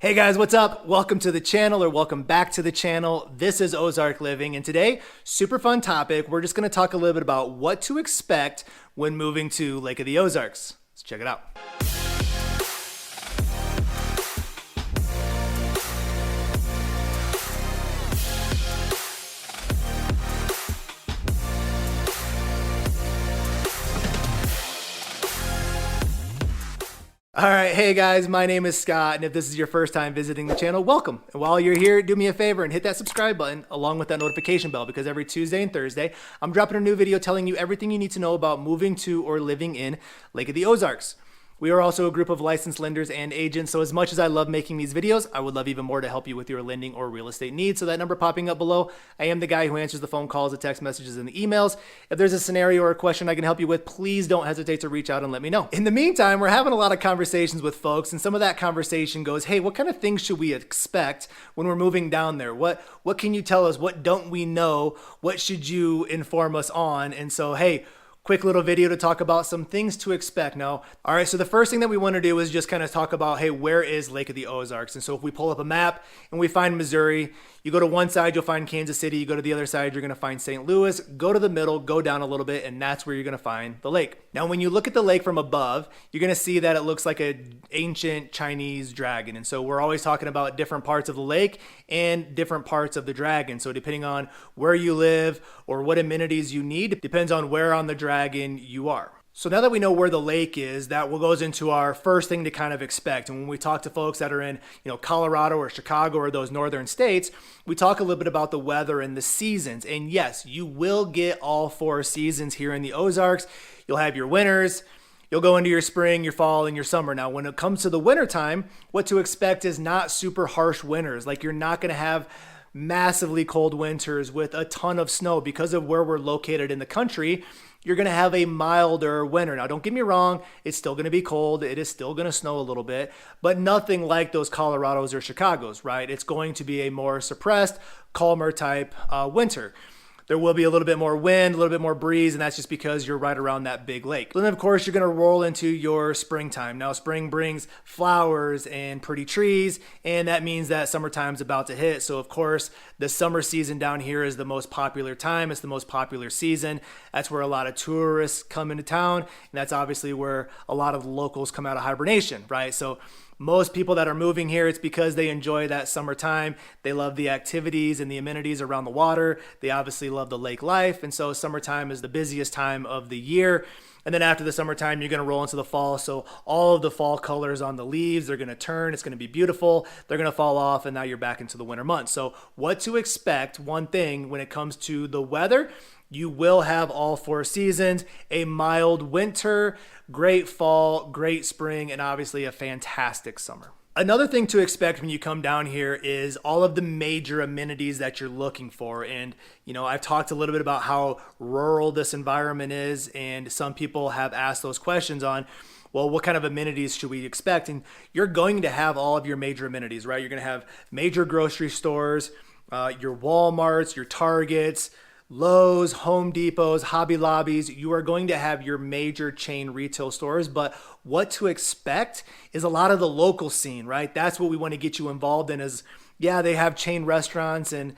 Hey guys, what's up? Welcome to the channel, or welcome back to the channel. This is Ozark Living, and today, super fun topic. We're just gonna talk a little bit about what to expect when moving to Lake of the Ozarks. Let's check it out. All right, hey guys, my name is Scott, and if this is your first time visiting the channel, welcome. And while you're here, do me a favor and hit that subscribe button along with that notification bell, because every Tuesday and Thursday, I'm dropping a new video telling you everything you need to know about moving to or living in Lake of the Ozarks. We are also a group of licensed lenders and agents, so as much as I love making these videos, I would love even more to help you with your lending or real estate needs. So that number popping up below, I am the guy who answers the phone calls, the text messages, and the emails. If there's a scenario or a question I can help you with, please don't hesitate to reach out and let me know. In the meantime, we're having a lot of conversations with folks, and some of that conversation goes, hey, what kind of things should we expect when we're moving down there? What can you tell us? What don't we know? What should you inform us on? And so, hey, quick little video to talk about some things to expect now. All right, so the first thing that we want to do is just kind of talk about, hey, where is Lake of the Ozarks? And so if we pull up a map and we find Missouri, you go to one side, you'll find Kansas City. You go to the other side, you're going to find St. Louis. Go to the middle, go down a little bit, and that's where you're going to find the lake. Now, when you look at the lake from above, you're going to see that it looks like an ancient Chinese dragon. And so we're always talking about different parts of the lake and different parts of the dragon. So depending on where you live or what amenities you need, depends on where on the dragon you are. So now that we know where the lake is, that goes into our first thing to kind of expect. And when we talk to folks that are in, Colorado or Chicago or those northern states, we talk a little bit about the weather and the seasons. And yes, you will get all four seasons here in the Ozarks. You'll have your winters, you'll go into your spring, your fall, and your summer. Now, when it comes to the wintertime, what to expect is not super harsh winters. Like, you're not going to have massively cold winters with a ton of snow. Because of where we're located in the country, you're going to have a milder winter. Now, don't get me wrong, it's still going to be cold. It is still going to snow a little bit, but nothing like those Colorados or Chicagos, right? It's going to be a more suppressed, calmer type winter. There will be a little bit more wind, a little bit more breeze, and that's just because you're right around that big lake. Then, of course, you're going to roll into your springtime. Now, spring brings flowers and pretty trees, and that means that summertime's about to hit. So, of course, the summer season down here is the most popular time. It's the most popular season. That's where a lot of tourists come into town, and that's obviously where a lot of locals come out of hibernation, right? So most people that are moving here, it's because they enjoy that summertime. They love the activities and the amenities around the water. They obviously love the lake life. And so summertime is the busiest time of the year. And then after the summertime, you're going to roll into the fall. So all of the fall colors on the leaves, they're going to turn. It's going to be beautiful. They're going to fall off, and now you're back into the winter months. So what to expect, one thing when it comes to the weather, you will have all four seasons: a mild winter, great fall, great spring, and obviously a fantastic summer. Another thing to expect when you come down here is all of the major amenities that you're looking for. And, I've talked a little bit about how rural this environment is, and some people have asked those questions on, well, what kind of amenities should we expect? And you're going to have all of your major amenities, right? You're going to have major grocery stores, your Walmarts, your Targets, Lowe's, Home Depots, Hobby Lobbies. You are going to have your major chain retail stores, but what to expect is a lot of the local scene, right? That's what we want to get you involved in. Is, yeah, they have chain restaurants and,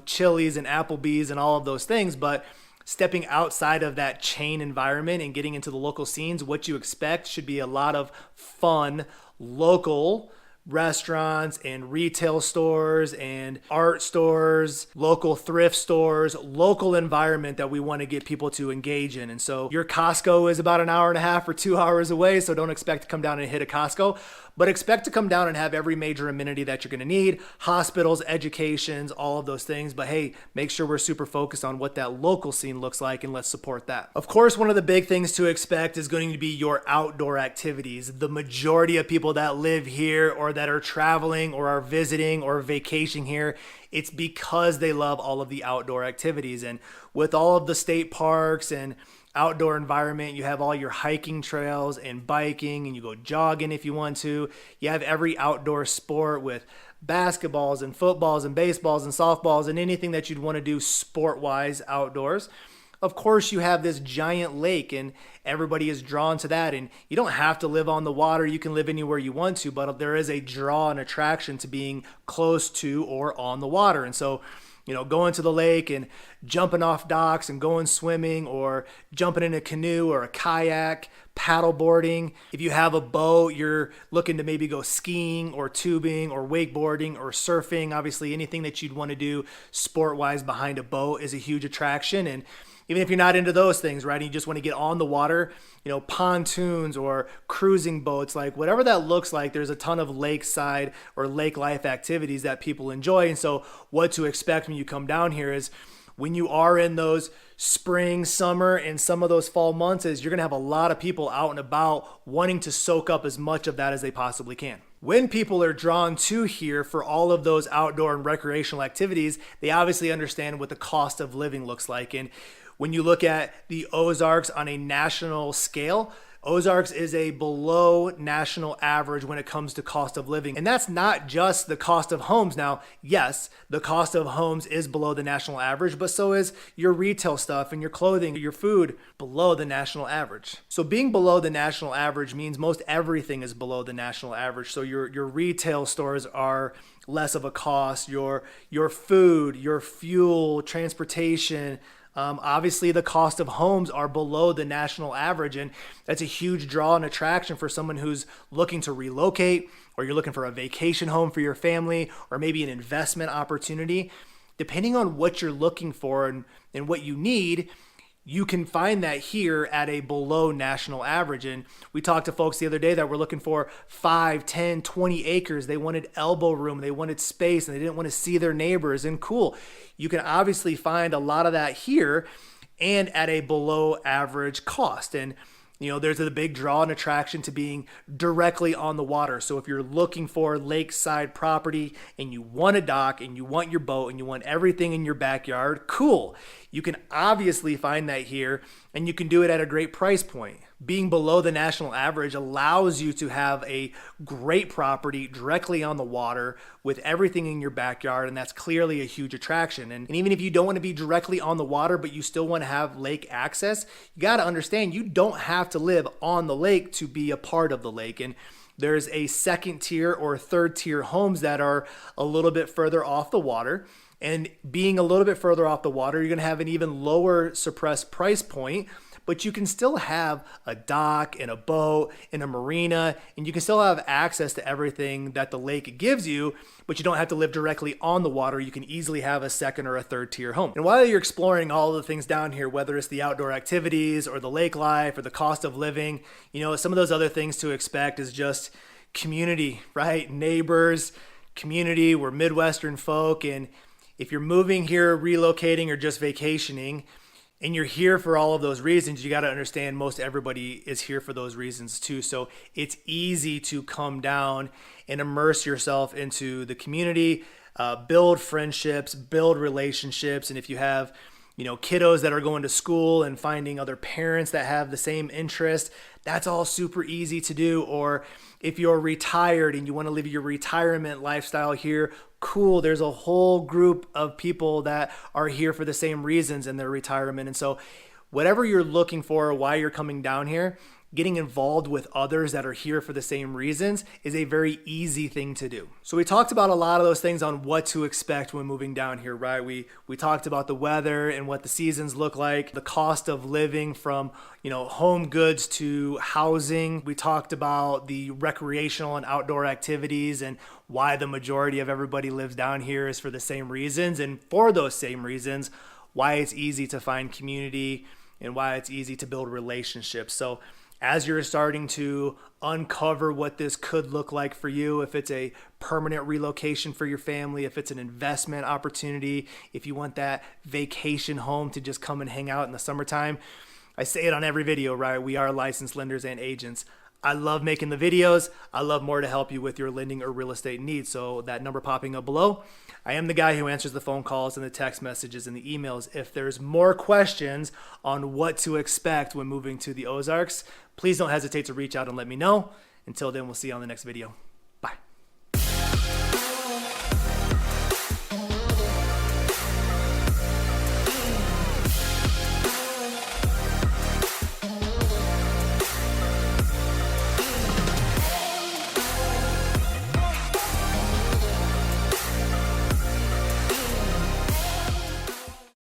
Chili's and Applebee's and all of those things, but stepping outside of that chain environment and getting into the local scenes, what you expect should be a lot of fun, local restaurants and retail stores and art stores, local thrift stores, local environment that we want to get people to engage in. And so your Costco is about an hour and a half or 2 hours away, so don't expect to come down and hit a Costco, but expect to come down and have every major amenity that you're going to need: hospitals, educations, all of those things. But hey, make sure we're super focused on what that local scene looks like, and let's support that. Of course, one of the big things to expect is going to be your outdoor activities. The majority of people that live here or that are traveling or are visiting or vacationing here, it's because they love all of the outdoor activities. And with all of the state parks and outdoor environment, you have all your hiking trails and biking, and you go jogging if you want to. You have every outdoor sport with basketballs and footballs and baseballs and softballs and anything that you'd want to do sport-wise outdoors. of course you have this giant lake and everybody is drawn to that. And you don't have to live on the water. You can live anywhere you want to, but there is a draw and attraction to being close to or on the water. And so, going to the lake and jumping off docks and going swimming, or jumping in a canoe or a kayak, paddle boarding. If you have a boat, you're looking to maybe go skiing or tubing or wakeboarding or surfing. Obviously, anything that you'd want to do sport-wise behind a boat is a huge attraction. And even if you're not into those things, right, and you just want to get on the water, pontoons or cruising boats, like whatever that looks like, there's a ton of lakeside or lake life activities that people enjoy. And so what to expect when you come down here is, when you are in those spring, summer, and some of those fall months, is you're going to have a lot of people out and about wanting to soak up as much of that as they possibly can. When people are drawn to here for all of those outdoor and recreational activities, they obviously understand what the cost of living looks like. And when you look at the Ozarks on a national scale, Ozarks is a below national average when it comes to cost of living. And that's not just the cost of homes. Now, yes, the cost of homes is below the national average, but so is your retail stuff and your clothing, your food, below the national average. So being below the national average means most everything is below the national average. So your retail stores are less of a cost, your food, your fuel, transportation. Obviously, the cost of homes are below the national average, and that's a huge draw and attraction for someone who's looking to relocate, or you're looking for a vacation home for your family, or maybe an investment opportunity. Depending on what you're looking for and what you need, you can find that here at a below national average. And we talked to folks the other day that were looking for 5, 10, 20 acres. They wanted elbow room, they wanted space, and they didn't want to see their neighbors. And cool, you can obviously find a lot of that here and at a below average cost. And there's a big draw and attraction to being directly on the water. So if you're looking for lakeside property and you want a dock and you want your boat and you want everything in your backyard, cool. You can obviously find that here, and you can do it at a great price point. Being below the national average allows you to have a great property directly on the water with everything in your backyard, and that's clearly a huge attraction. And even if you don't want to be directly on the water, but you still want to have lake access, you got to understand you don't have to live on the lake to be a part of the lake. And there's a second tier or third tier homes that are a little bit further off the water. And being a little bit further off the water, you're going to have an even lower suppressed price point, but you can still have a dock and a boat and a marina, and you can still have access to everything that the lake gives you, but you don't have to live directly on the water. You can easily have a second or a third tier home. And while you're exploring all of the things down here, whether it's the outdoor activities or the lake life or the cost of living, some of those other things to expect is just community, right? Neighbors, community. We're Midwestern folk, and if you're moving here, relocating, or just vacationing, and you're here for all of those reasons, you got to understand most everybody is here for those reasons too. So it's easy to come down and immerse yourself into the community, build friendships, build relationships. And if you have kiddos that are going to school and finding other parents that have the same interest, that's all super easy to do. Or if you're retired and you want to live your retirement lifestyle here, cool. There's a whole group of people that are here for the same reasons in their retirement. And so whatever you're looking for, why you're coming down here, getting involved with others that are here for the same reasons is a very easy thing to do. So we talked about a lot of those things on what to expect when moving down here, right? We talked about the weather and what the seasons look like, the cost of living from, home goods to housing. We talked about the recreational and outdoor activities and why the majority of everybody lives down here is for the same reasons. And for those same reasons, why it's easy to find community and why it's easy to build relationships. So as you're starting to uncover what this could look like for you, if it's a permanent relocation for your family, if it's an investment opportunity, if you want that vacation home to just come and hang out in the summertime, I say it on every video, right? We are licensed lenders and agents. I love making the videos. I love more to help you with your lending or real estate needs. So that number popping up below, I am the guy who answers the phone calls and the text messages and the emails. If there's more questions on what to expect when moving to the Ozarks, please don't hesitate to reach out and let me know. Until then, we'll see you on the next video.